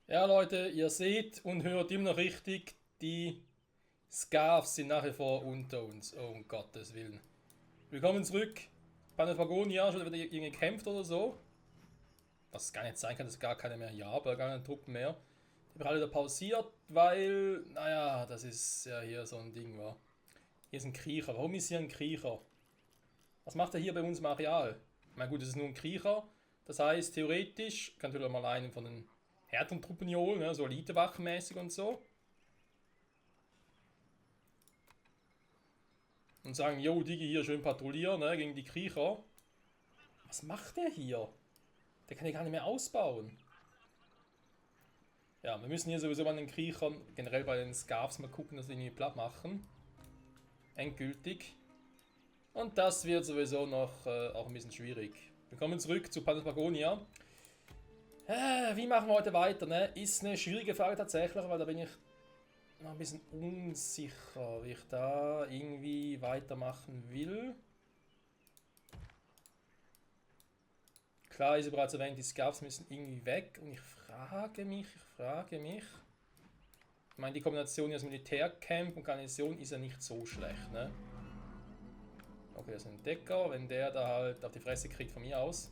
Ja, Leute, ihr seht und hört immer noch richtig, die Skavs sind nach wie vor unter uns. Oh, um Gottes Willen. Willkommen zurück. Panagonia, schon wieder irgendwie gekämpft oder so. Was gar nicht sein kann, dass gar keine mehr hier haben, gar keine Truppen mehr. Die haben alle wieder pausiert, weil, naja, das ist ja hier so ein Ding, war. Hier ist ein Kriecher. Warum ist hier ein Kriecher? Was macht er hier bei uns im Areal? Na gut, es ist nur ein Kriecher. Das heißt, theoretisch kann natürlich mal einen von den härteren Truppen hier holen, ne? So Elite-Wachenmäßig und so. Und sagen, yo, Digi hier schön patrouillieren, ne, gegen die Kriecher. Was macht der hier? Der kann ja gar nicht mehr ausbauen. Ja, wir müssen hier sowieso bei den Kriechern, generell bei den Skavs mal gucken, dass wir irgendwie platt machen. Endgültig. Und das wird sowieso noch auch ein bisschen schwierig. Wir kommen zurück zu Panagonia. Wie machen wir heute weiter, ne? Ist eine schwierige Frage tatsächlich, weil da bin ich noch ein bisschen unsicher, wie ich da irgendwie weitermachen will. Klar ist ja bereits erwähnt, die Scouts müssen irgendwie weg und ich frage mich. Ich meine, die Kombination aus Militärcamp und Garnison ist ja nicht so schlecht, ne? Okay, das ist ein Decker, wenn der da halt auf die Fresse kriegt von mir aus.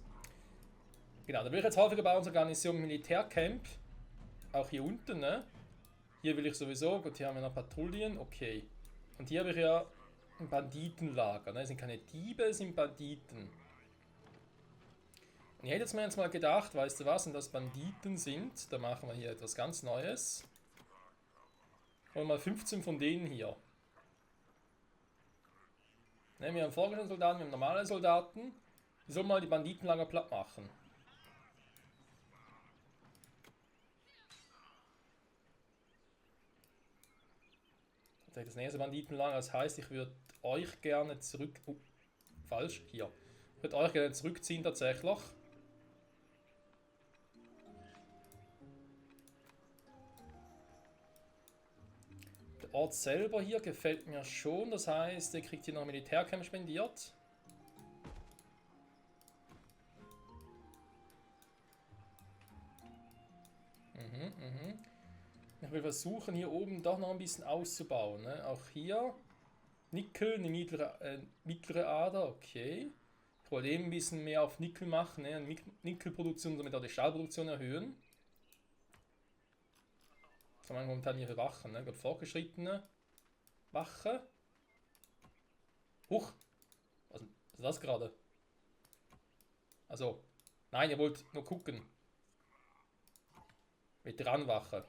Genau, da will ich jetzt häufiger bei unserer Garnison Militärcamp. Auch hier unten, ne? Hier will ich sowieso, gut, hier haben wir noch Patrouillen, okay. Und hier habe ich ja ein Banditenlager, ne? Das sind keine Diebe, es sind Banditen. Und ich hätte jetzt mir jetzt mal gedacht, weißt du was, wenn das Banditen sind, dann machen wir hier etwas ganz Neues. Holen wir mal 15 von denen hier. Ne, wir haben vorgeschrittene Soldaten, wir haben normale Soldaten. Die sollen mal die Banditenlager platt machen. Das nächste Banditenlager, das heißt, ich würde euch gerne zurück... falsch, hier. Ich würde euch gerne zurückziehen tatsächlich. Der Ort selber hier gefällt mir schon, das heißt, der kriegt hier noch Militärcamp spendiert. Ich will versuchen, hier oben doch noch ein bisschen auszubauen. Ne? Auch hier Nickel, eine mittlere Ader, okay. Ich wollte eben ein bisschen mehr auf Nickel machen, ne? Nickelproduktion, damit auch die Stahlproduktion erhöhen. Was haben wir momentan hier für Wachen? Ne? Ich glaube, fortgeschrittene Wache. Huch! Was ist das gerade? Also, nein, ihr wollt nur gucken. Veteranenwache.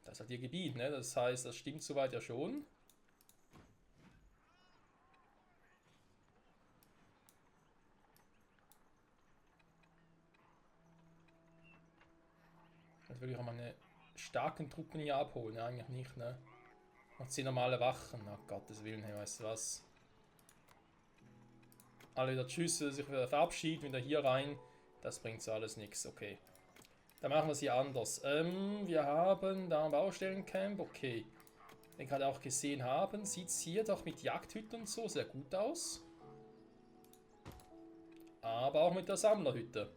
Das ist halt ihr Gebiet, ne? Das heißt, das stimmt soweit ja schon. Jetzt will ich auch meine starken Truppen hier abholen. Ja, eigentlich nicht, ne? Noch 10 normale Wachen. Oh Gottes Willen, hey, weißt du was? Alle wieder tschüss, sich wieder verabschieden, wieder hier rein. Das bringt so alles nichts, okay. Dann machen wir es hier anders. Wir haben da ein Baustellencamp, okay. Den wir gerade auch gesehen haben, sieht es hier doch mit Jagdhütte und so sehr gut aus. Aber auch mit der Sammlerhütte.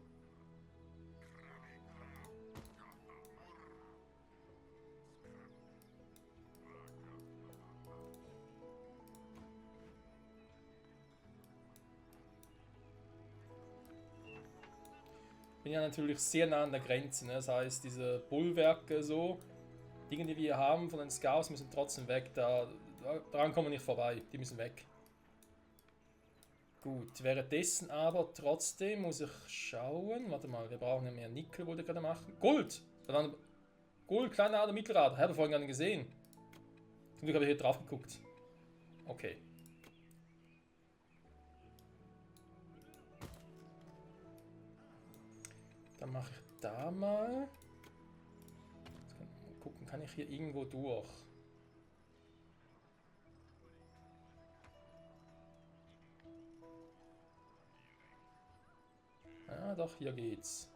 Bin ja natürlich sehr nah an der Grenze, ne? Das heißt, diese Bollwerke so, Dinge, die wir hier haben von den Scouts, müssen trotzdem weg. Daran kommen wir nicht vorbei. Die müssen weg. Gut, währenddessen aber trotzdem muss ich schauen. Warte mal, wir brauchen ja mehr Nickel, wollte ich gerade machen. Gold! Da waren Gold, kleine Ader, mittlere Ader. Habe ich vorhin gar nicht gesehen. Zum Glück habe ich hier drauf geguckt. Okay. Dann mache ich da mal. Mal gucken, kann ich hier irgendwo durch? Ja, doch, hier geht's.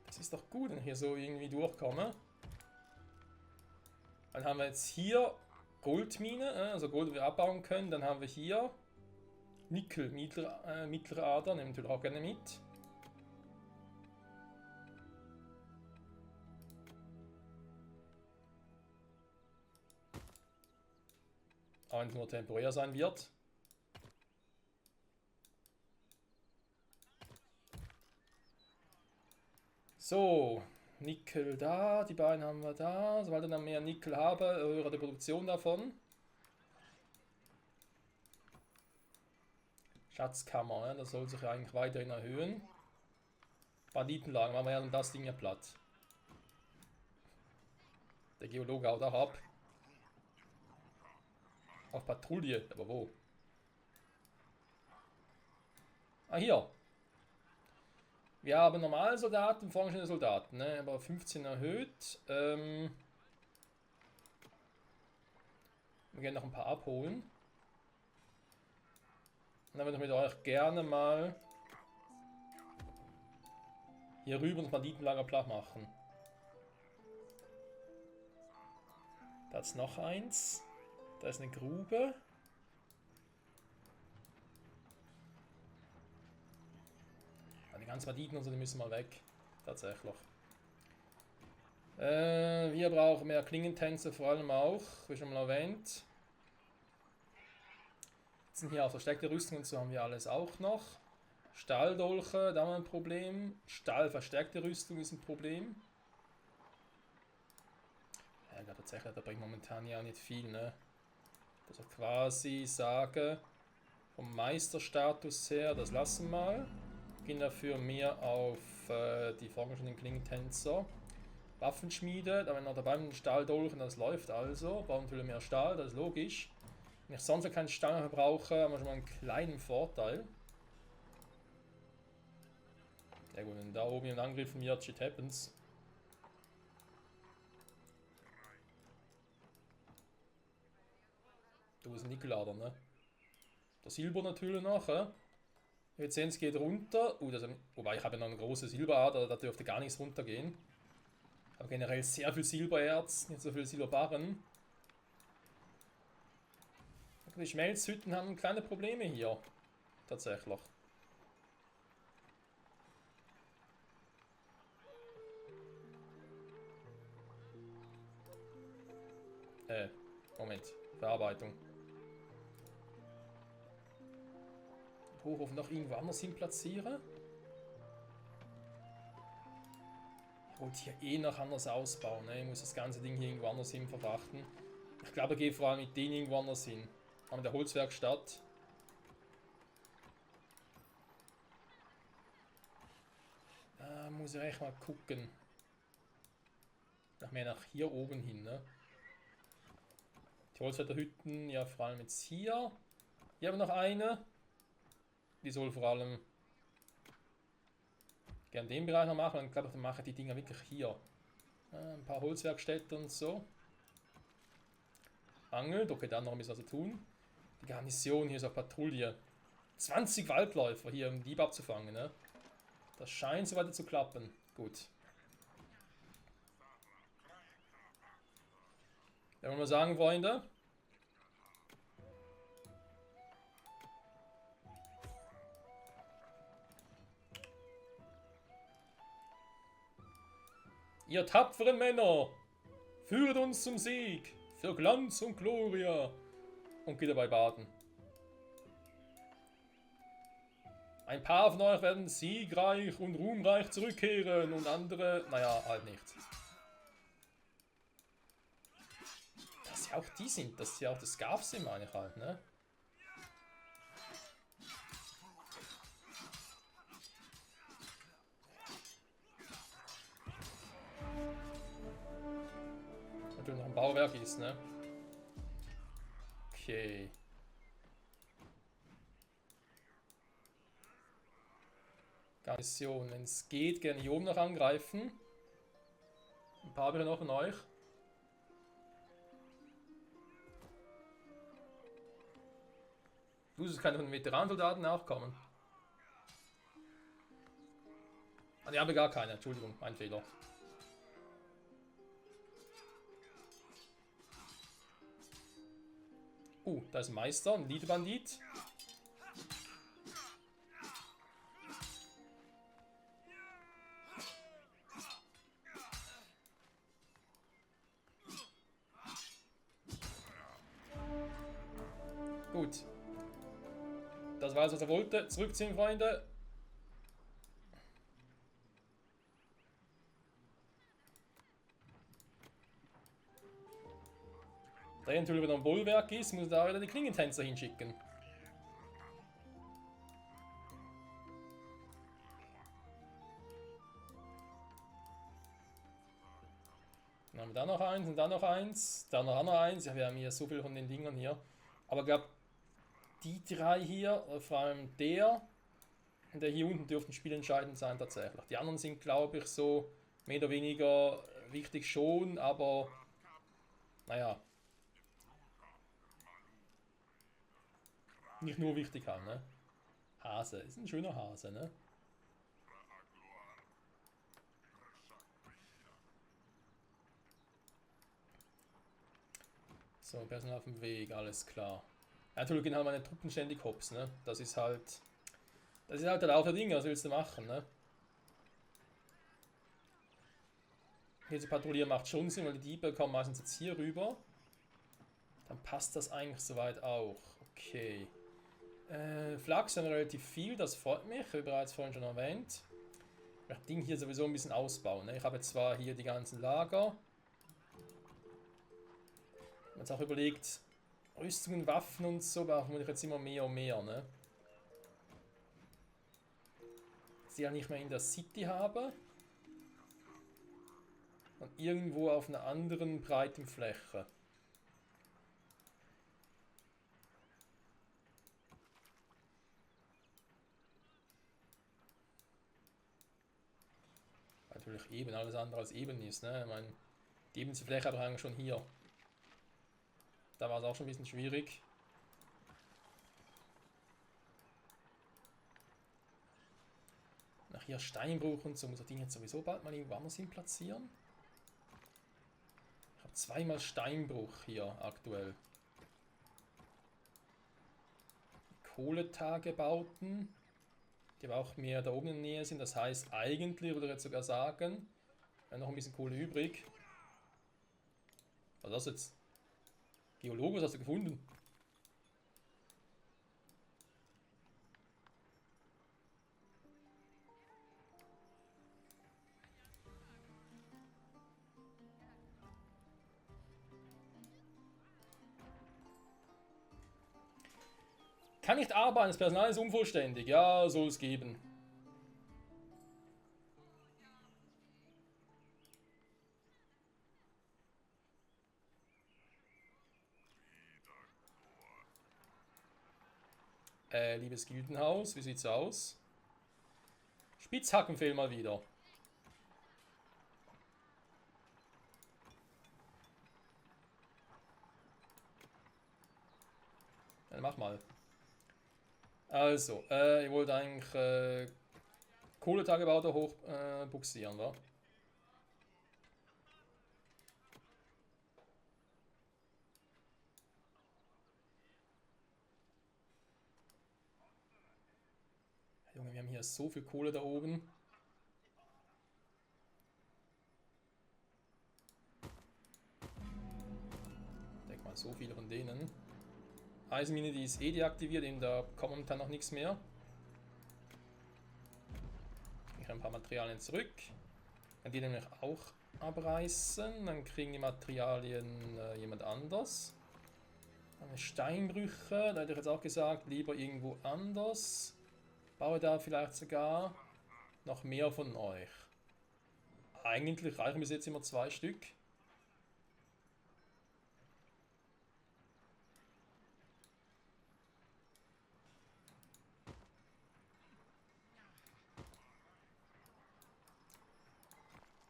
Das ist doch gut, wenn ich hier so irgendwie durchkomme. Dann haben wir jetzt hier Goldmine, also Gold, die wir abbauen können. Dann haben wir hier Nickel, mittlere Ader, nehmen wir natürlich auch gerne mit. Auch wenn es nur temporär sein wird. So, Nickel da, die beiden haben wir da. Sobald wir dann mehr Nickel haben, erhöht die Produktion davon. Schatzkammer, ja, das soll sich eigentlich weiterhin erhöhen. Banditenlager, machen wir ja das Ding ja platt. Der Geologe haut auch ab. Auf Patrouille, aber wo? Ah, hier. Wir haben normale Soldaten, forschende Soldaten, ne? Aber 15 erhöht. Wir gehen noch ein paar abholen. Und dann würde ich mit euch gerne mal hier rüber das Banditenlager platt machen. Da ist noch eins. Da ist eine Grube. Die ganzen Banditen und so, die müssen mal weg. Tatsächlich. Wir brauchen mehr Klingentänzer, vor allem auch, wie schon mal erwähnt. Jetzt sind hier auch versteckte Rüstungen und so haben wir alles auch noch. Stahldolche, da haben wir ein Problem. Stahlverstärkte Rüstung ist ein Problem. Ja, ich glaube tatsächlich, da bringt momentan ja nicht viel, ne? Also quasi sage, vom Meisterstatus her, das lassen wir mal. Gehen dafür mehr auf die vorgeschriebenen Klingentänzer. Waffenschmiede, da haben wir noch dabei mit den Stahldolchen, das läuft also. Brauchen natürlich mehr Stahl, das ist logisch. Wenn ich sonst keinen Stahl mehr brauche, haben wir schon mal einen kleinen Vorteil. Ja gut, wenn da oben jemand angegriffen wird, shit happens. Du bist ein Nickelader, ne? Der Silber natürlich noch, Jetzt sehen, es geht runter. Wobei ich habe noch eine große Silberader, da dürfte gar nichts runtergehen. Aber generell sehr viel Silbererz, nicht so viel Silberbarren. Die Schmelzhütten haben kleine Probleme hier. Tatsächlich. Moment. Verarbeitung. Hochhof noch irgendwo anders hin platziere. Ich wollte hier eh noch anders ausbauen. Ne? Ich muss das ganze Ding hier irgendwo anders hin verfrachten. Ich glaube, ich gehe vor allem mit denen irgendwo anders hin. An der Holzwerkstatt. Da muss ich echt mal gucken. Mehr nach hier oben hin. Ne? Die Holzwerkerhütten, ja vor allem jetzt hier. Hier haben wir noch eine. Die soll vor allem gerne den Bereich noch machen. Und ich glaube, dann mache ich die Dinger wirklich hier. Ein paar Holzwerkstätten und so. Angelt, okay, dann noch ein bisschen was zu tun. Die Garnison hier ist auf Patrouille. 20 Waldläufer hier, um Dieb abzufangen. Ne? Das scheint so weiter zu klappen. Gut. Ja, wollen wir sagen, Freunde? Ihr tapferen Männer, führt uns zum Sieg, für Glanz und Gloria. Und geht dabei baden. Ein paar von euch werden siegreich und ruhmreich zurückkehren und andere, naja, halt nicht. Dass ja auch die sind, dass sie auch das Scarf sind, meine ich halt, ne? Natürlich noch ein Bauwerk ist, ne? Okay. Garnison, wenn es geht, gerne hier oben noch angreifen. Ein paar habe ich noch von euch. Es kann von den Veteransoldaten nachkommen. Ah, die habe gar keine, Entschuldigung, mein Fehler. Da ist ein Meister, ein Elite-Bandit. Gut. Das war alles, was er wollte. Zurückziehen, Freunde. Da hier natürlich wieder ein Bollwerk ist, muss da wieder die Klingentänzer hinschicken. Dann haben wir da noch eins und da noch eins. Da noch eins. Ja, wir haben hier so viel von den Dingern hier. Aber ich glaube, die drei hier, vor allem der und der hier unten dürften spielentscheidend sein tatsächlich. Die anderen sind, glaube ich, so mehr oder weniger wichtig schon, aber naja. Nicht nur wichtig haben, ne? Hase, ist ein schöner Hase, ne? So, Personal auf dem Weg, alles klar. Ja, natürlich gehen halt meine Truppen ständig hops, ne? Das ist halt der Lauf der Dinge, was willst du machen, ne? Hier zu patrouillieren macht schon Sinn, weil die Diebe kommen meistens jetzt hier rüber. Dann passt das eigentlich soweit auch. Okay. Flachs haben wir relativ viel, das freut mich, wie bereits vorhin schon erwähnt. Ich werde das Ding hier sowieso ein bisschen ausbauen. Ne? Ich habe jetzt zwar hier die ganzen Lager. Ich habe jetzt auch überlegt, Rüstungen, Waffen und so brauchen wir jetzt immer mehr und mehr. Ne? Dass ich ja nicht mehr in der City habe. Und irgendwo auf einer anderen breiten Fläche. Natürlich eben, alles andere als eben ist. Ne? Ich meine, die ebenste Fläche habe ich eigentlich schon hier. Da war es auch schon ein bisschen schwierig. Nach hier Steinbruch und so muss das Ding jetzt sowieso bald mal irgendwo anders hin platzieren. Ich habe zweimal Steinbruch hier aktuell. Kohletagebauten, die aber auch mehr da oben in der Nähe sind. Das heißt, eigentlich würde ich jetzt sogar sagen, noch ein bisschen Kohle übrig. Was ist das jetzt? Geologe, was hast du gefunden? Kann nicht arbeiten, das Personal ist unvollständig. Ja, soll es geben. Liebes Gildenhaus, wie sieht's aus? Spitzhacken fehlen mal wieder. Dann mach mal. Also, ihr wollt eigentlich Kohletagebau da hoch buxieren, wa? Junge, wir haben hier so viel Kohle da oben. Ich denke mal, so viele von denen. Eisenmine, die ist eh deaktiviert, eben da kommt momentan noch nichts mehr. Ich habe ein paar Materialien zurück. Kann die nämlich auch abreißen. Dann kriegen die Materialien jemand anders. Dann Steinbrüche, da hätte ich jetzt auch gesagt, lieber irgendwo anders. Baue da vielleicht sogar noch mehr von euch. Eigentlich reichen bis jetzt immer 2 Stück.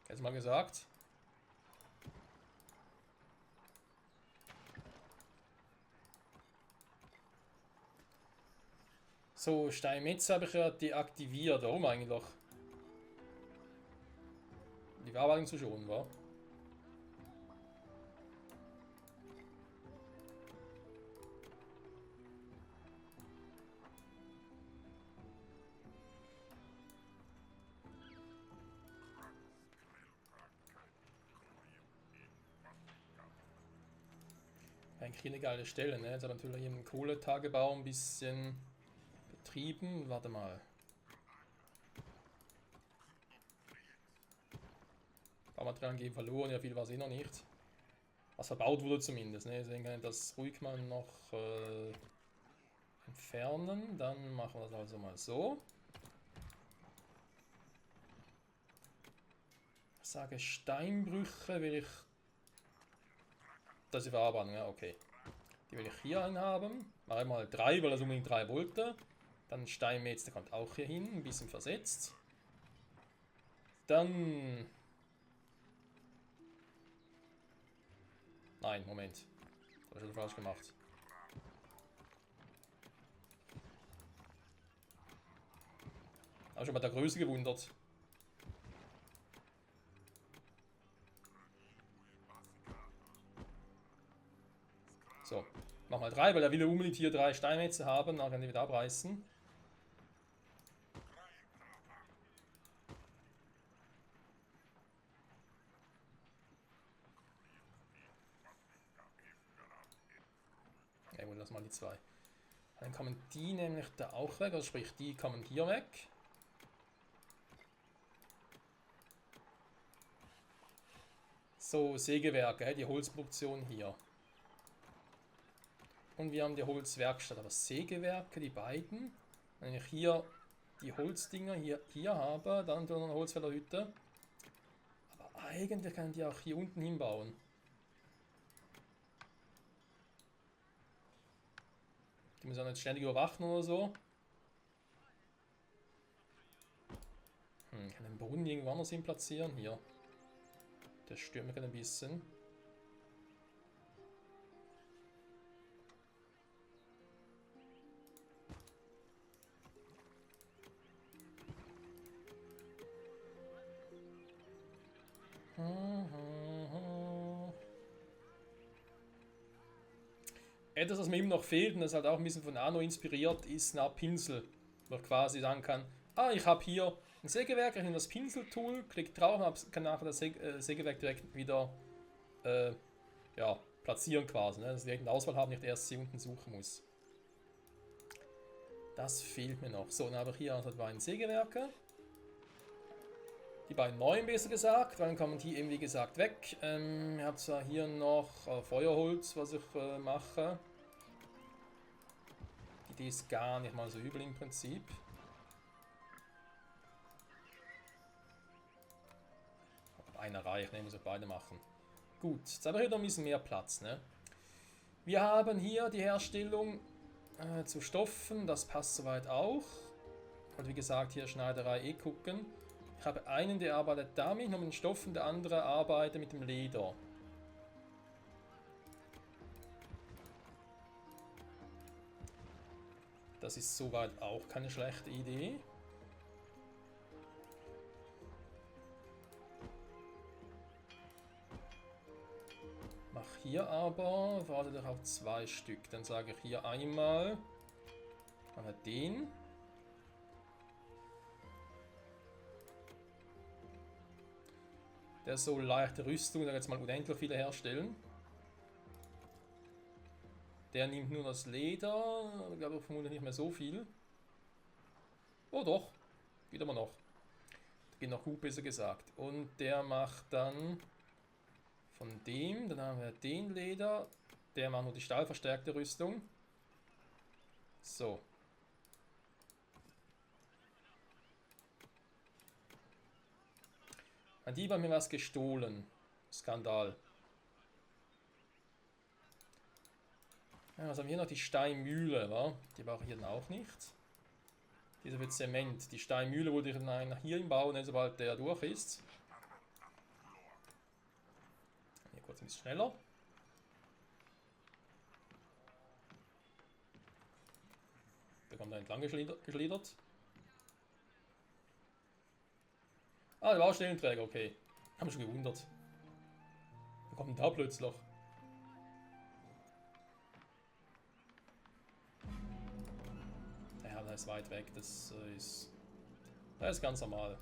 Jetzt mal gesagt. So, Steinmetz habe ich ja deaktiviert. Warum eigentlich? Die Verarbeitung zu schonen, war. Eigentlich hier eine geile Stelle, ne? Jetzt hat natürlich im Kohletagebau ein bisschen betrieben. Warte mal. Baumaterialien geben verloren, ja viel war es eh noch nicht. Was verbaut wurde zumindest, ne? Deswegen kann ich das ruhig mal noch entfernen. Dann machen wir das also mal so. Ich sage Steinbrüche will ich... Das ist die Verarbeitung, ja okay. Die will ich hier haben. Mache ich mal 3, weil das unbedingt 3 wollte. Dann Steinmetz, der kommt auch hier hin, ein bisschen versetzt. Dann... Nein, Moment. Das habe ich falsch gemacht. Habe schon bei der Größe gewundert. So, mach mal 3, weil er will unbedingt hier 3 Steinmetze haben, dann kann die wieder abreißen. Ja, lass mal die 2. Dann kommen die nämlich da auch weg, also sprich, die kommen hier weg. So, Sägewerke, die Holzproduktion hier. Und wir haben die Holzwerkstatt, aber Sägewerke, die beiden. Wenn ich hier die Holzdinger hier habe, dann tun wir eine Holzfällerhütte. Aber eigentlich kann ich die auch hier unten hinbauen. Die müssen auch nicht ständig überwachen oder so. Ich kann den Brunnen irgendwo anders hin platzieren. Hier. Der stört mich ein bisschen. Etwas, was mir eben noch fehlt, und das halt auch ein bisschen von Anno inspiriert, ist eine Art Pinsel. Wo ich quasi sagen kann, ich habe hier ein Sägewerk, ich nehme das Pinseltool, klicke drauf und kann nachher das Sägewerk direkt wieder ja, platzieren quasi. Ne? Dass ich direkt eine Auswahl habe, nicht erst hier unten suchen muss. Das fehlt mir noch. So, dann habe ich hier also die beiden Sägewerke. Die beiden neuen besser gesagt, dann kommen die eben wie gesagt weg. Ich habe zwar hier noch Feuerholz, was ich mache. Die Idee ist gar nicht mal so übel im Prinzip. Einer reicht, ne, muss ich beide machen. Gut, jetzt habe ich wieder ein bisschen mehr Platz. Ne? Wir haben hier die Herstellung zu Stoffen, das passt soweit auch. Und wie gesagt, hier Schneiderei gucken. Ich habe einen, der arbeitet damit, noch mit den Stoffen, der andere arbeitet mit dem Leder. Das ist soweit auch keine schlechte Idee. Mach hier aber, warte doch auf 2 Stück. Dann sage ich hier einmal, den. Der soll leichte Rüstung, da jetzt mal unendlich viele herstellen. Der nimmt nur das Leder, ich glaube vermutlich nicht mehr so viel. Oh doch, geht aber noch. Geht noch gut, besser gesagt. Und der macht dann von dem, dann haben wir den Leder, der macht nur die stahlverstärkte Rüstung. So. Ein Dieb hat mir was gestohlen. Skandal. Ja, was haben wir hier noch? Die Steinmühle, wa? Die brauche ich hier dann auch nicht. Dieser für Zement. Die Steinmühle wollte ich dann hier bauen, sobald der durch ist. Hier kurz ein bisschen schneller. Der kommt da entlang geschlittert. Ah, der Baustellenträger, okay. Hab mich schon gewundert. Wo kommt denn da plötzlich? Ja, der ist weit weg, das ist ganz normal.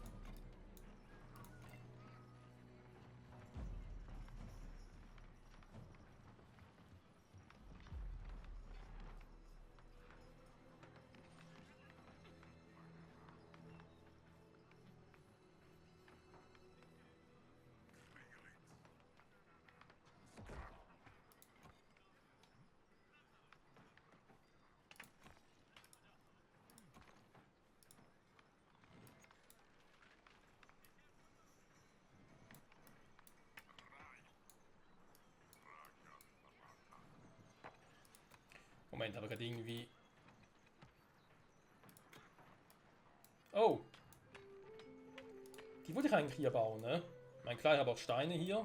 Moment, aber gerade irgendwie... Oh! Die wollte ich eigentlich hier bauen, ne? Ich meine, klar, ich habe auch Steine hier.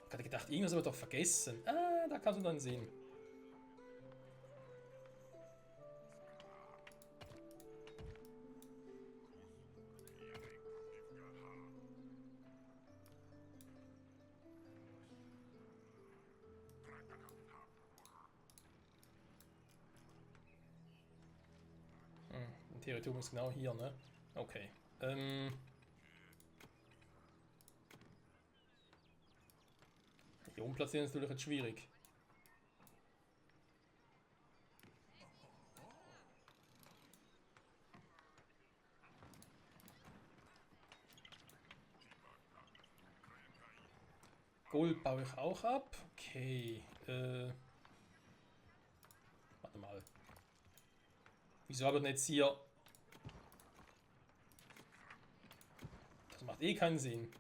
Ich hatte gedacht, irgendwas habe ich doch vergessen. Ah, da kannst du dann sehen. Territorium ist genau hier, ne? Okay. Hier oben platzieren ist natürlich jetzt schwierig. Gold baue ich auch ab. Okay. Warte mal. Wieso habe ich denn jetzt hier... Das macht eh keinen Sinn.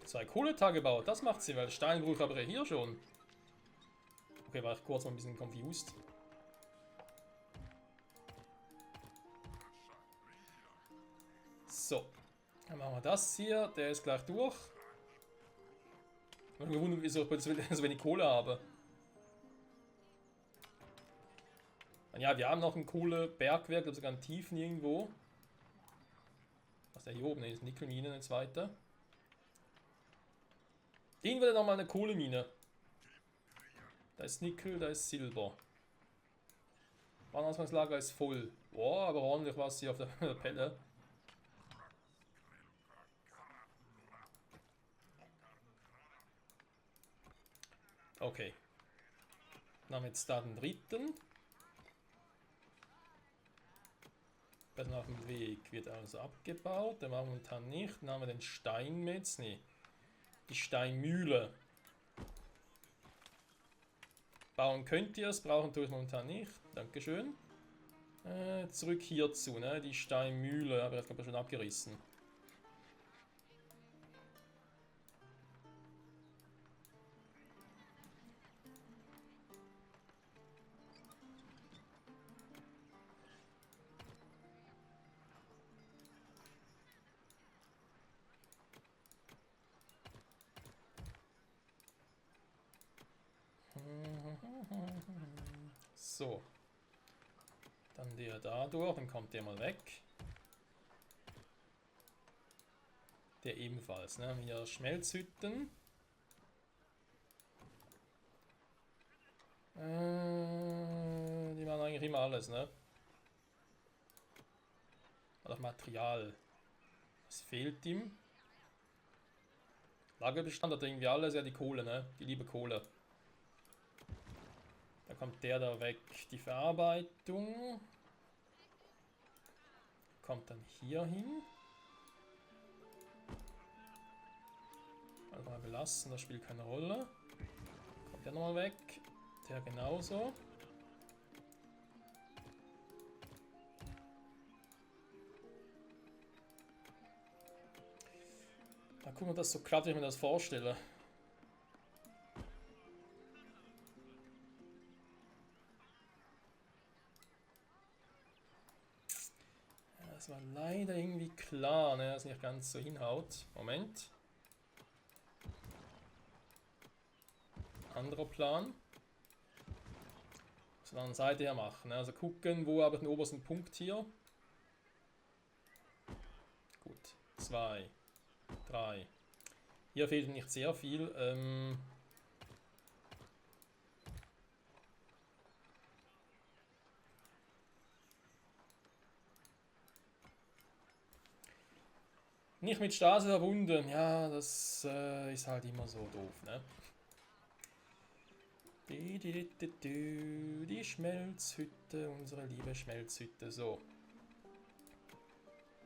Zwei Kohletage gebaut, das macht Sinn, weil Steinbruch habe ich ja hier schon. Okay, war ich kurz mal ein bisschen confused. So, dann machen wir das hier, der ist gleich durch. Ich habe mich gewundert, wieso ich so wenig Kohle habe. Und ja, wir haben noch ein Kohlebergwerk, also sogar einen Tiefen irgendwo. Was ist der hier oben? Ne, ist Nickelmine, eine zweite. Irgendwo dann nochmal eine Kohlemine. Da ist Nickel, da ist Silber. Warenausgangslager ist voll. Boah, aber ordentlich was hier auf der Pelle. Okay. Dann haben wir jetzt da den dritten. Besser auf dem Weg wird also abgebaut. Den machen wir momentan nicht. Dann haben wir den Steinmetz. Nee. Die Steinmühle. Bauen könnt ihr es, brauchen tue ich momentan nicht. Dankeschön. Zurück hierzu, ne? Die Steinmühle habe ich jetzt glaube ich schon abgerissen. So. Dann der da durch, dann kommt der mal weg. Der ebenfalls, ne? Hier Schmelzhütten. Die machen eigentlich immer alles, ne? Oder Material. Was fehlt ihm? Lagerbestand hat irgendwie alles, ja die Kohle, ne? Die liebe Kohle. Da kommt der da weg. Die Verarbeitung kommt dann hier hin. Also mal belassen, das spielt keine Rolle. Kommt der nochmal weg. Der genauso. Mal gucken, ob das so klappt, wie ich mir das vorstelle. Das war leider irgendwie klar, ne, dass es nicht ganz so hinhaut. Moment. Anderer Plan. Von der anderen Seite her machen. Ne? Also gucken, wo habe ich den obersten Punkt hier. Gut. 2, 3. Hier fehlt nicht sehr viel. Nicht mit Straße verbunden. Ja, das ist halt immer so doof, ne? Die Schmelzhütte, unsere liebe Schmelzhütte. So.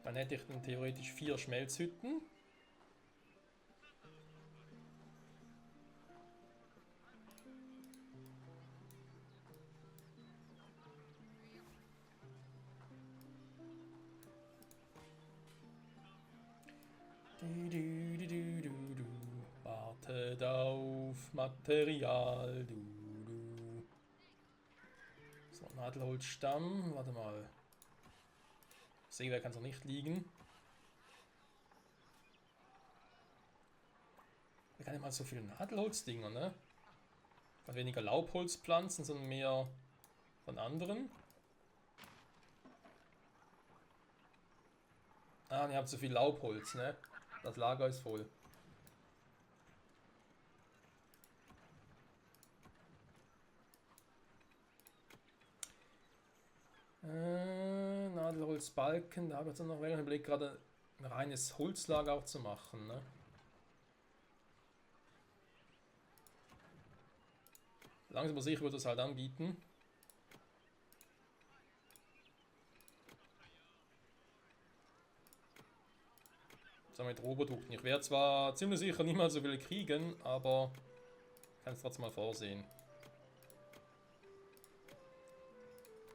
Dann hätte ich dann theoretisch 4 Schmelzhütten. Wartet auf Material. So, Nadelholzstamm. Warte mal. Sägewerk kann es noch nicht liegen. Wir haben immer so viele Nadelholzdinger, ne? Von weniger Laubholzpflanzen, sondern mehr von anderen. Ah, ihr habt so viel Laubholz, ne? Das Lager ist voll. Nadelholzbalken, da habe ich jetzt noch einen Blick, gerade ein reines Holzlager auch zu machen, ne? Langsam aber sicher würde das halt anbieten. Sagen wir mit Rohprodukten. Ich werde zwar ziemlich sicher niemals so viele kriegen, aber ich kann es trotzdem mal vorsehen.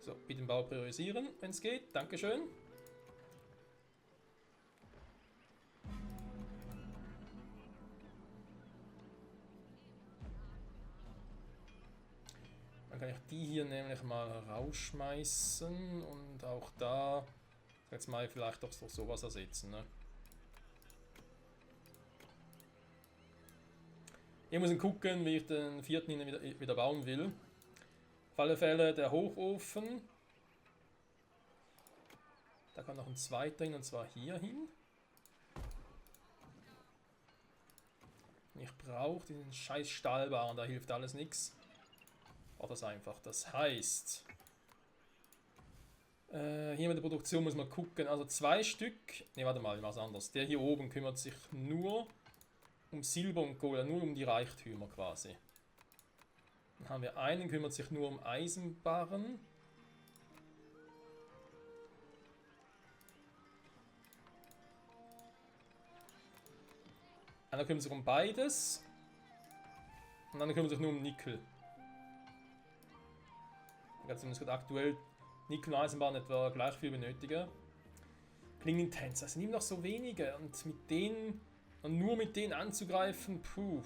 So, bitte den Bau priorisieren, wenn es geht. Dankeschön. Dann kann ich die hier nämlich mal rausschmeißen und auch da jetzt mal vielleicht doch sowas ersetzen, ne? Ich muss gucken, wie ich den vierten wieder bauen will. Auf alle Fälle der Hochofen. Da kann noch ein zweiter hin, und zwar hier hin. Ich brauche diesen scheiß Stahlbahn, da hilft alles nichts. Auch das einfach. Das heißt, hier mit der Produktion muss man gucken. Also 2 Stück. Ne, warte mal, ich mach's anders. Der hier oben kümmert sich nur um Silber und Kohle, nur um die Reichtümer quasi. Dann haben wir einen, kümmert sich nur um Eisenbarren. Einer kümmert sich um beides. Und einer kümmert sich nur um Nickel. Zumindest aktuell Nickel und Eisenbahn etwa gleich viel benötigen. Klingt intens. Es sind immer noch so wenige. Und mit denen, und nur mit denen anzugreifen, puh.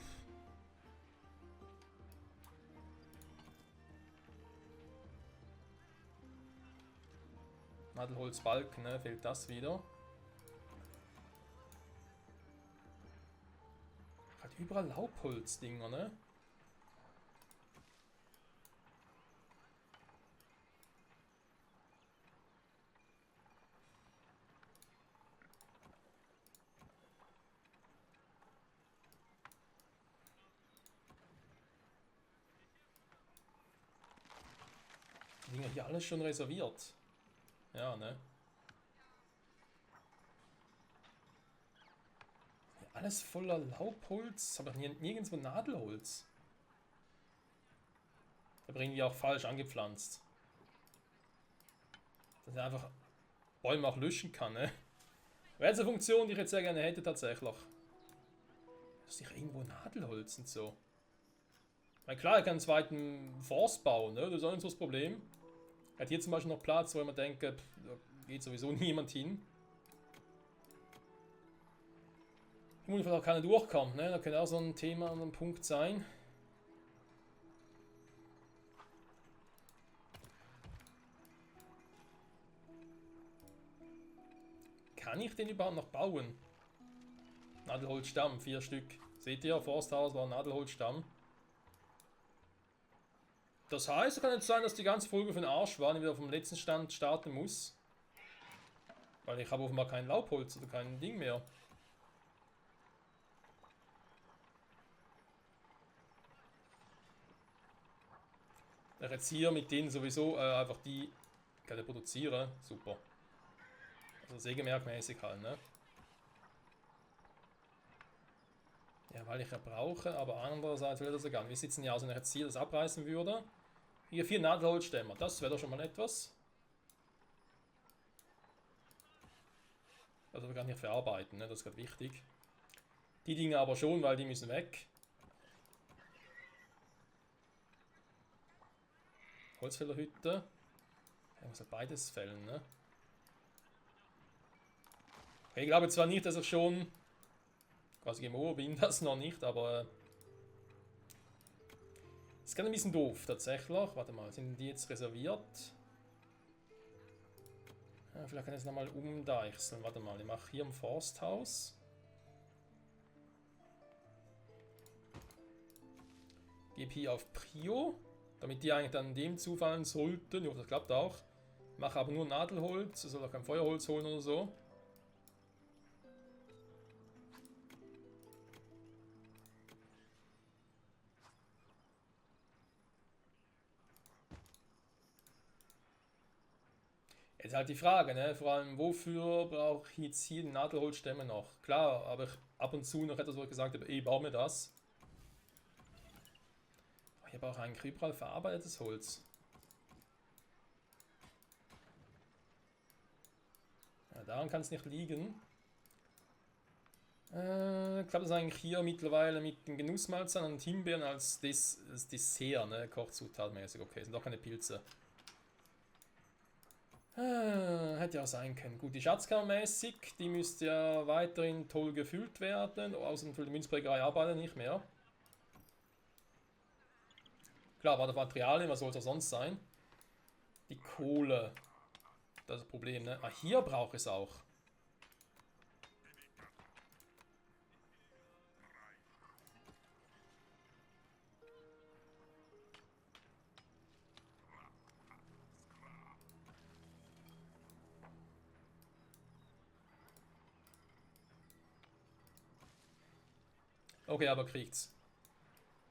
Nadelholzbalken, ne? Fehlt das wieder. Halt überall Laubholzdinger, ne? Die Dinger hier alles schon reserviert. Ja, ne? Hier alles voller Laubholz, aber nirgendwo Nadelholz. Da bringen wir auch falsch angepflanzt. Dass er einfach Bäume auch löschen kann, ne? Wäre jetzt eine Funktion, die ich jetzt sehr gerne hätte tatsächlich. Das ist nicht irgendwo Nadelholz und so. Na klar, er kann einen zweiten Forst bauen, ne? Das ist auch nicht so das Problem. Er hat hier zum Beispiel noch Platz, wo ich mir denke, da geht sowieso niemand hin. Wo vielleicht auch keiner durchkommt, ne? Da könnte auch so ein Thema und ein Punkt sein. Kann ich den überhaupt noch bauen? Nadelholzstamm, 4 Stück. Seht ihr, Forsthaus war ein Nadelholzstamm. Das heißt, es kann jetzt sein, dass die ganze Folge für den Arsch war und ich wieder vom letzten Stand starten muss. Weil ich habe offenbar kein Laubholz oder kein Ding mehr. Ich jetzt hier mit denen sowieso einfach die kann ich produzieren. Super. Also sägewerkmäßig halt, ne? Ja, weil ich ja brauche, aber andererseits will das ja gar nicht. Wie sieht es denn hier aus, wenn ich jetzt hier das abreißen würde? Hier 4 Nadelholzstämmer, das wäre doch schon mal etwas. Also wir können hier verarbeiten, ne? Das ist gerade wichtig. Die Dinge aber schon, weil die müssen weg. Holzfällerhütte. Ich muss ja beides fällen, ne? Okay, ich glaube zwar nicht, dass ich schon quasi GMO bin das noch nicht, aber ist gerade ein bisschen doof tatsächlich. Warte mal, sind die jetzt reserviert? Ja, vielleicht kann ich es nochmal umdeichseln. Warte mal, ich mache hier im Forsthaus. Gebe hier auf Prio, damit die eigentlich dann dem zufallen sollten. Ich hoffe, das klappt auch. Mache aber nur Nadelholz, soll auch kein Feuerholz holen oder so. Jetzt halt die Frage, ne? Vor allem, wofür brauche ich jetzt hier die Nadelholzstämme noch? Klar, aber ich ab und zu noch etwas, wo ich gesagt habe, ich baue mir das. Ich habe auch eigentlich überall verarbeitetes Holz. Ja, daran kann es nicht liegen. Ich glaube, das ist eigentlich hier mittlerweile mit den Genussmalzen und Himbeeren als Dessert, ne? Kochzutatmäßig. Okay, sind doch keine Pilze. Hätte ja auch sein können. Gut, die Schatzkammermäßig, die müsste ja weiterhin toll gefüllt werden. Außerdem für die Münzprägerei arbeitet nicht mehr. Klar, war das Materialien, was soll es auch sonst sein? Die Kohle. Das ist das Problem, ne? Ah, hier brauche ich es auch. Okay, aber kriegt's.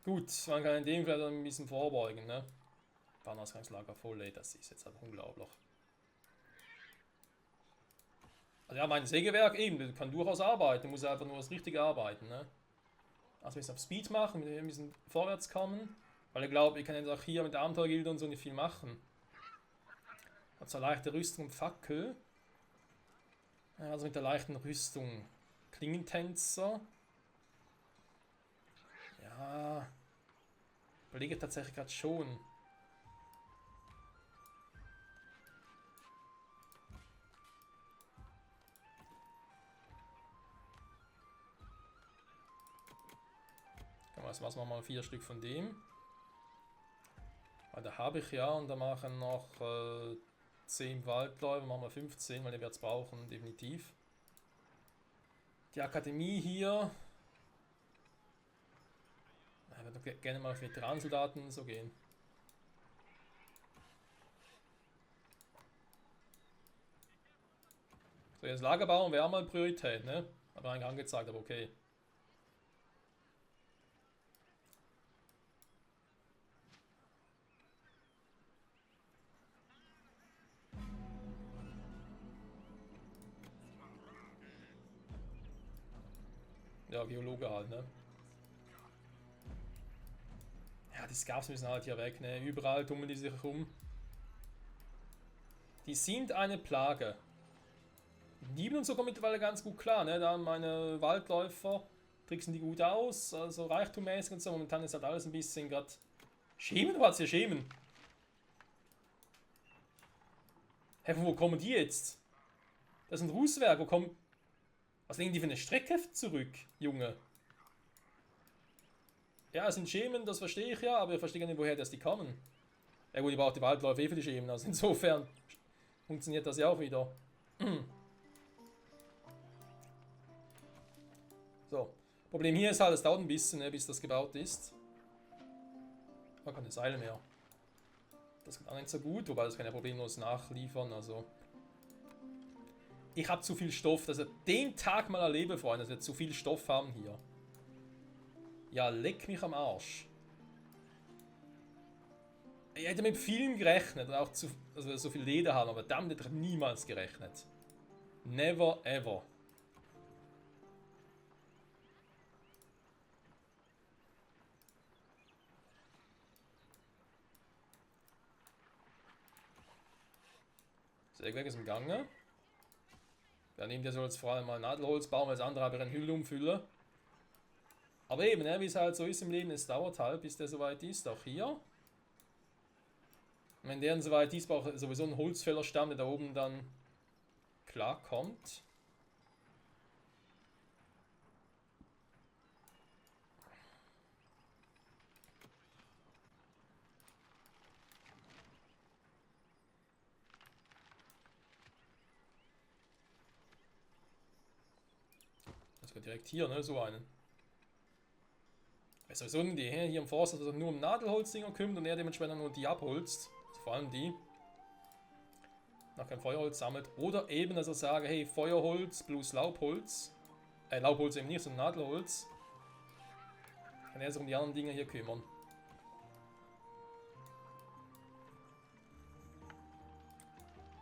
Gut, man kann in dem Fall ein bisschen vorbeugen, ne? Warenausgangslager voll, das ist jetzt einfach unglaublich. Also ja, mein Sägewerk eben, kann durchaus arbeiten, muss einfach nur das Richtige arbeiten, ne? Also wir müssen auf Speed machen, wir müssen vorwärts kommen, weil ich glaube, ich kann jetzt auch hier mit der Abenteuergilde und so nicht viel machen. Hat zwar leichte Rüstung und Fackel. Also mit der leichten Rüstung Klingentänzer. Ja, überlege tatsächlich gerade schon. Was machen wir mal 4 Stück von dem. Weil da habe ich ja und da machen noch 10 Waldläufer, machen wir 15, weil die wird es brauchen, definitiv. Die Akademie hier. Ich würde gerne mal auf Veteranensoldaten so gehen. So, jetzt Lagerbauen wäre mal Priorität, ne? Habe ich eigentlich angezeigt, aber okay. Ja, Geologe halt, ne? Ja, die Scavs müssen halt hier weg, ne? Überall tummeln die sich rum. Die sind eine Plage. Die Dieben und so kommen mittlerweile ganz gut klar, ne? Da meine Waldläufer tricksen die gut aus, also reichtummäßig und so. Momentan ist halt alles ein bisschen gerade. Schemen, was hier Schemen? Hä, wo kommen die jetzt? Das ist ein Rußwerk, wo kommen. Was legen die für eine Strecke zurück, Junge? Ja, es sind Schemen, das verstehe ich ja, aber ich verstehe nicht, woher das die kommen. Ja gut, ich brauche die Waldläufe eh für die Schemen, also insofern funktioniert das ja auch wieder. So, Problem hier ist halt, es dauert ein bisschen, ne, bis das gebaut ist. Man kann keine Seile mehr. Das geht auch nicht so gut, wobei das kann ja problemlos nachliefern, also. Ich habe zu viel Stoff, dass ich den Tag mal erlebe, Freunde, dass wir zu viel Stoff haben hier. Ja, leck mich am Arsch. Ich hätte mit vielem gerechnet und auch also so viel Leder haben, aber damit hätte ich niemals gerechnet. Never ever. Sägewerk ist im Gange. Ja, neben der soll jetzt vor allem mal Nadelholz bauen, weil das andere habe ich eine Hülle umfüllen. Aber eben, ne, wie es halt so ist im Leben, es dauert halt, bis der soweit ist, auch hier. Und wenn der dann soweit ist, braucht sowieso ein Holzfällerstamm, der da oben dann klarkommt. Sogar direkt hier, ne? So einen. Ist sowieso eine Idee, hier im Forst, dass er nur um Nadelholzdinger kümmert und er dementsprechend nur die abholzt. Also vor allem die. Nach kein Feuerholz sammelt. Oder eben, dass er sagt, hey, Feuerholz plus Laubholz. Laubholz eben nicht, sondern Nadelholz. Kann er sich um die anderen Dinge hier kümmern.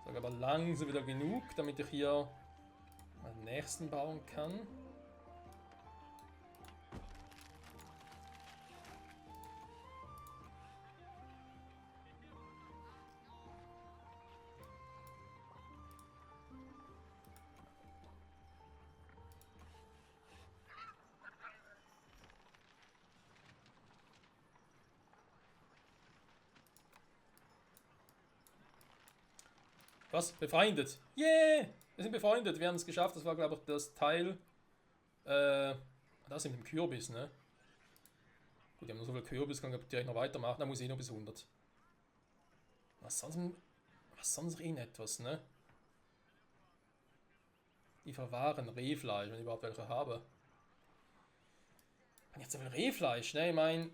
Sag aber langsam wieder genug, damit ich hier den nächsten bauen kann. Was? Befreundet? Yeah! Wir sind befreundet, wir haben es geschafft. Das war, glaube ich, das Teil. Das mit dem Kürbis, ne? Gut, die haben nur so viel Kürbis, kann ich direkt noch weitermachen. Da muss ich noch bis 100. Was sonst etwas, ne? Die verwahren Rehfleisch, wenn ich überhaupt welche habe. Und jetzt so viel Rehfleisch, ne? Ich meine,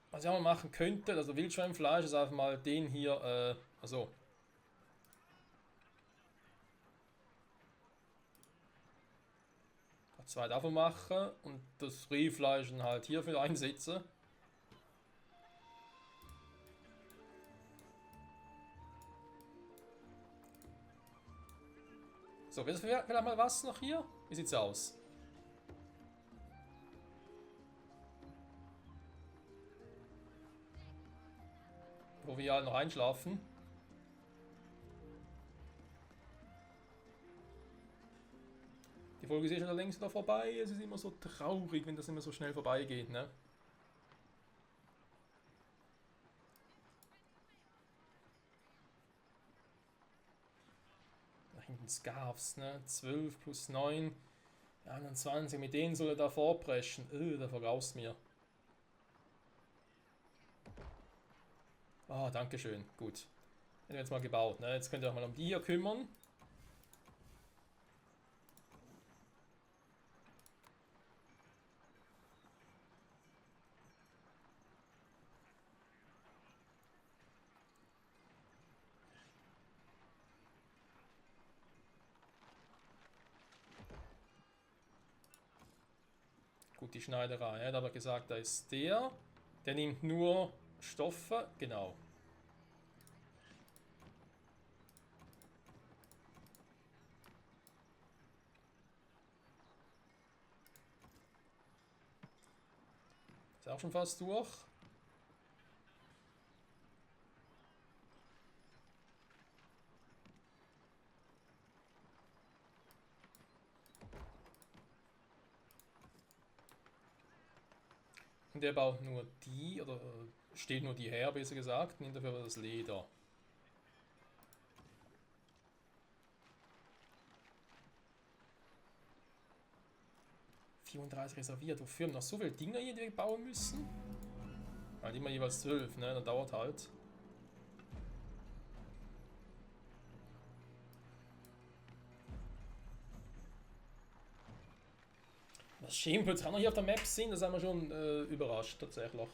was ich auch mal machen könnte, also Wildschweinfleisch, ist einfach mal den hier, also. Zwei davon machen und das Rehfleisch dann halt hierfür einsetzen. So, vielleicht mal was noch hier? Wie sieht's aus? Wo wir alle noch einschlafen. Die Folge ist eh schon längst wieder vorbei. Es ist immer so traurig, wenn das immer so schnell vorbeigeht, ne? Da hinten Scarfs, ne? 12 plus 9. 21. Mit denen soll er da vorpreschen. Der vergraust mir. Ah, dankeschön. Gut. Hätten wir jetzt mal gebaut, ne? Jetzt könnt ihr euch mal um die hier kümmern. Gut, die Schneiderei, ja, da hat er gesagt, da ist der. Der nimmt nur Stoffe, genau. Ist auch schon fast durch. Und der baut nur die, oder steht nur die her, besser gesagt, nimmt dafür das Leder. ...34 reserviert. Wofür haben noch so viele Dinge hier, die wir bauen müssen? Halt immer jeweils 12, ne? Das dauert halt. Das Schemplötz kann noch hier auf der Map sind, das haben wir schon überrascht, tatsächlich.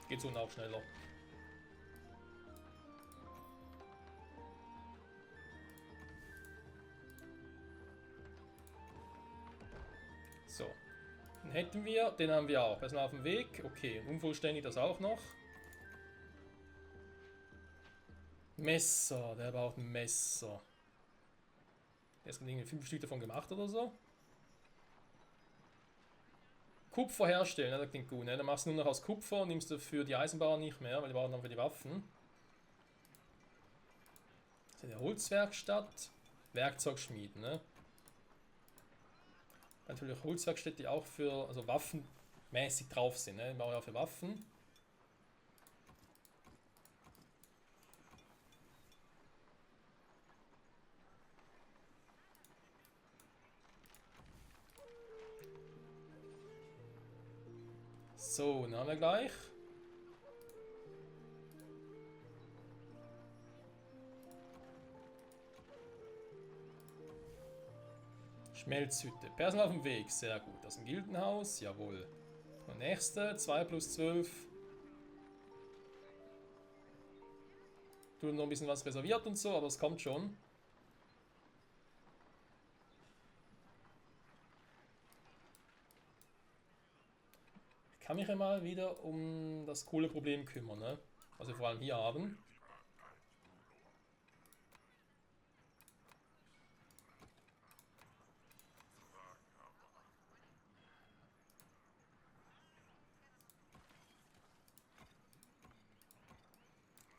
Geht so auch schneller. So. Den hätten wir, den haben wir auch. Wir sind auf dem Weg. Okay, unvollständig das auch noch. Messer, der braucht ein Messer. Jetzt haben irgendwie 5 Stück davon gemacht oder so. Kupfer herstellen, ne? Das klingt gut. Ne? Dann machst du nur noch aus Kupfer und nimmst dafür die Eisenbahn nicht mehr, weil die brauchen dann für die Waffen. Das ist eine Holzwerkstatt, Werkzeugschmieden. Ne? Natürlich Holzwerkstätte, die auch für also waffenmäßig drauf sind. Ne? Die bauen ja auch für Waffen. So, dann haben wir gleich. Schmelzhütte. Personal auf dem Weg, sehr gut. Aus dem Gildenhaus, jawohl. Und nächste, 2 plus 12. Tut noch ein bisschen was reserviert und so, aber es kommt schon. Ich kann mich ja mal wieder um das coole Problem kümmern, ne? Was wir vor allem hier haben.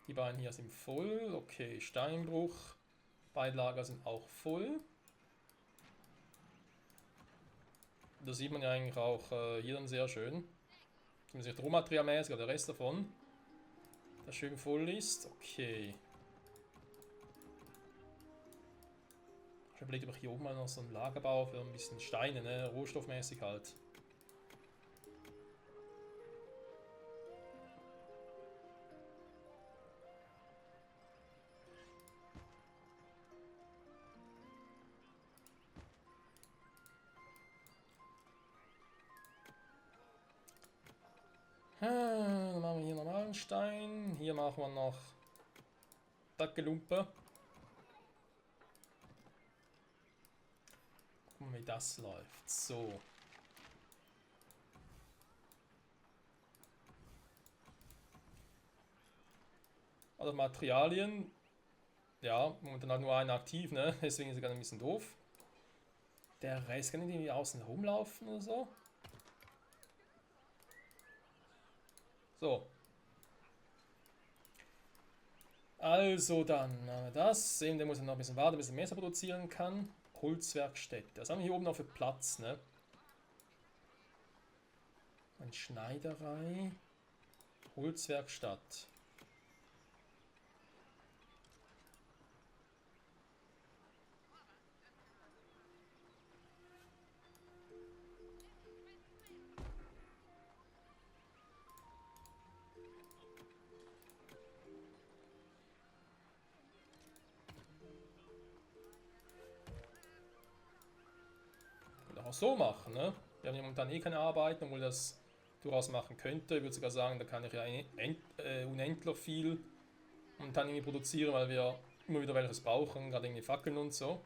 Die beiden hier sind voll. Okay, Steinbruch. Beide Lager sind auch voll. Da sieht man ja eigentlich auch hier dann sehr schön. Zumindest rohmaterialmäßig oder der Rest davon. Der schön voll ist. Okay. Ich überlege, ob ich hier oben mal noch so ein Lager baue für ein bisschen Steine, ne? Rohstoffmäßig halt. Dann machen wir hier normalen Stein. Hier machen wir noch Dackelumpe. Gucken wir, wie das läuft. So. Also Materialien. Ja, momentan hat nur einer aktiv, ne? Deswegen ist er gerade ein bisschen doof. Der Rest kann irgendwie außen rumlaufen oder so. So. Also dann haben wir das. Sehen, der muss noch ein bisschen warten, bis er Messer produzieren kann. Holzwerkstätte. Was haben wir hier oben noch für Platz, ne? Eine Schneiderei. Holzwerkstatt. Auch so machen, ne? Wir haben ja momentan eh keine Arbeit, obwohl das durchaus machen könnte. Ich würde sogar sagen, da kann ich ja unendlich viel momentan irgendwie produzieren, weil wir immer wieder welches brauchen, gerade irgendwie Fackeln und so.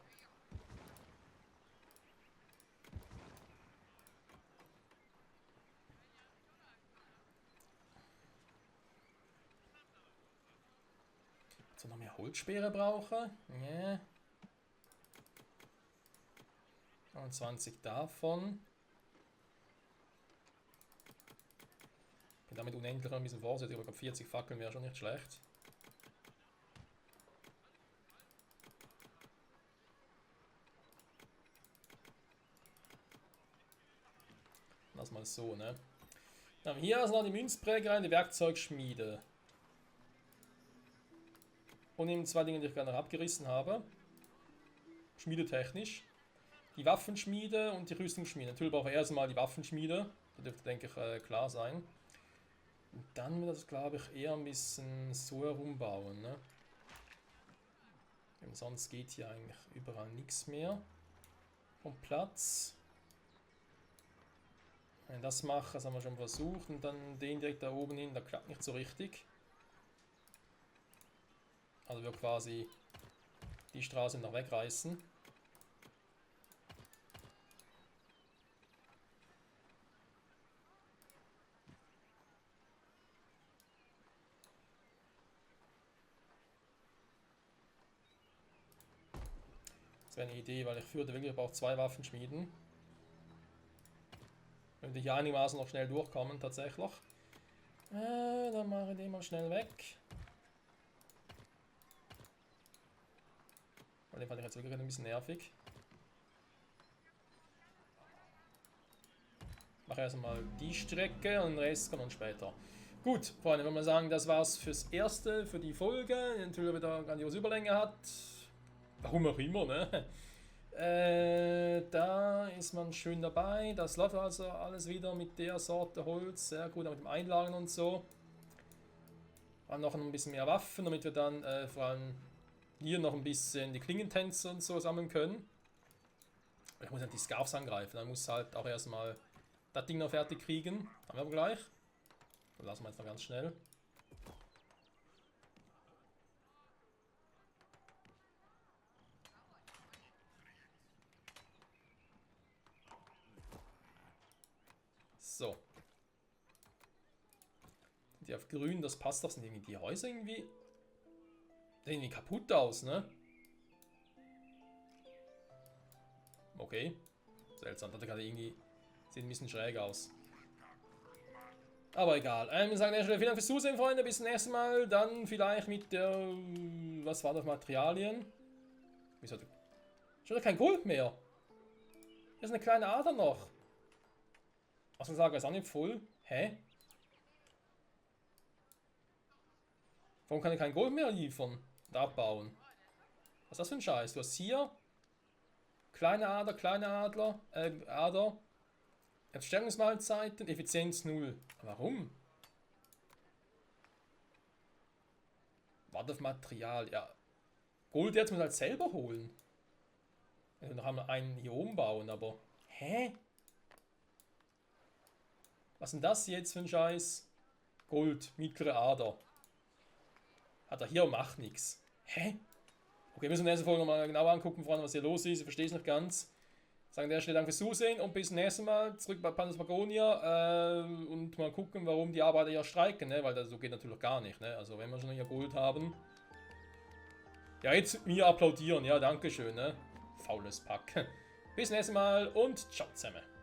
So, noch mehr Holzspeere brauche. Yeah. 20 davon. Bin damit unendlich noch ein bisschen vorsichtig, aber 40 Fackeln wäre schon nicht schlecht. Lass mal so, ne? Dann hier ist noch die Münzprägerei, die Werkzeugschmiede. Und eben zwei Dinge, die ich gerade noch abgerissen habe. Schmiedetechnisch. Die Waffenschmiede und die Rüstungsschmiede. Natürlich brauche ich erstmal die Waffenschmiede. Das dürfte, denke ich, klar sein. Und dann wird das, glaube ich, eher ein bisschen so herumbauen, ne? Denn sonst geht hier eigentlich überall nichts mehr vom Platz. Wenn ich das mache, das haben wir schon versucht. Und dann den direkt da oben hin, der klappt nicht so richtig. Also wir quasi die Straße noch wegreißen. Das wäre eine Idee, weil ich fürchte wirklich, ich brauche zwei Waffenschmieden. Wenn wir hier einigermaßen noch schnell durchkommen, tatsächlich. Dann mache ich den mal schnell weg. Weil den fand ich jetzt wirklich ein bisschen nervig. Mache erstmal die Strecke und den Rest kommt dann später. Gut, Freunde, wenn wir sagen, das war's fürs Erste, für die Folge. Die natürlich wieder eine grandiose Überlänge hat. Warum auch immer, ne? Da ist man schön dabei. Das läuft also alles wieder mit der Sorte Holz. Sehr gut, auch mit dem Einlagern und so. Wir haben noch ein bisschen mehr Waffen, damit wir dann vor allem hier noch ein bisschen die Klingentänzer und so sammeln können. Ich muss dann die Scarfs angreifen. Dann muss halt auch erstmal das Ding noch fertig kriegen. Haben wir aber gleich. Dann lassen wir jetzt noch ganz schnell. So. Die auf grün, das passt doch. Sind irgendwie die Häuser irgendwie. Sehen irgendwie kaputt aus, ne? Okay. Seltsam. Das gerade irgendwie. Sieht ein bisschen schräg aus. Aber egal. Wir sagen an der Stelle vielen Dank fürs Zusehen, Freunde. Bis zum nächsten Mal. Dann vielleicht mit der. Was war das? Materialien? Wieso? Schon kein Gold mehr. Hier ist eine kleine Ader noch. Was man sagen, ist auch nicht voll. Hä? Warum kann ich kein Gold mehr liefern und abbauen? Was ist das für ein Scheiß? Du hast hier kleine Ader, Ader. Stärkungsmahlzeiten, Effizienz 0. Warum? Warte auf Material, ja. Gold jetzt muss halt selber holen. Wir noch einmal einen hier oben bauen, aber. Hä? Was ist denn das jetzt für ein Scheiß? Gold, mittlere Ader. Hat er hier und macht nichts. Hä? Okay, müssen wir in der nächsten Folge nochmal genauer angucken, Freunde, was hier los ist. Ich verstehe es nicht ganz. Sagen an der Stelle Dank fürs Zusehen und bis zum nächsten Mal. Zurück bei Phantasmagoria und mal gucken, warum die Arbeiter ja streiken, ne? Weil das so geht natürlich gar nicht, ne? Also wenn wir schon hier Gold haben. Ja, jetzt mir applaudieren, ja, danke schön, ne? Faules Pack. Bis zum nächsten Mal und ciao zusammen.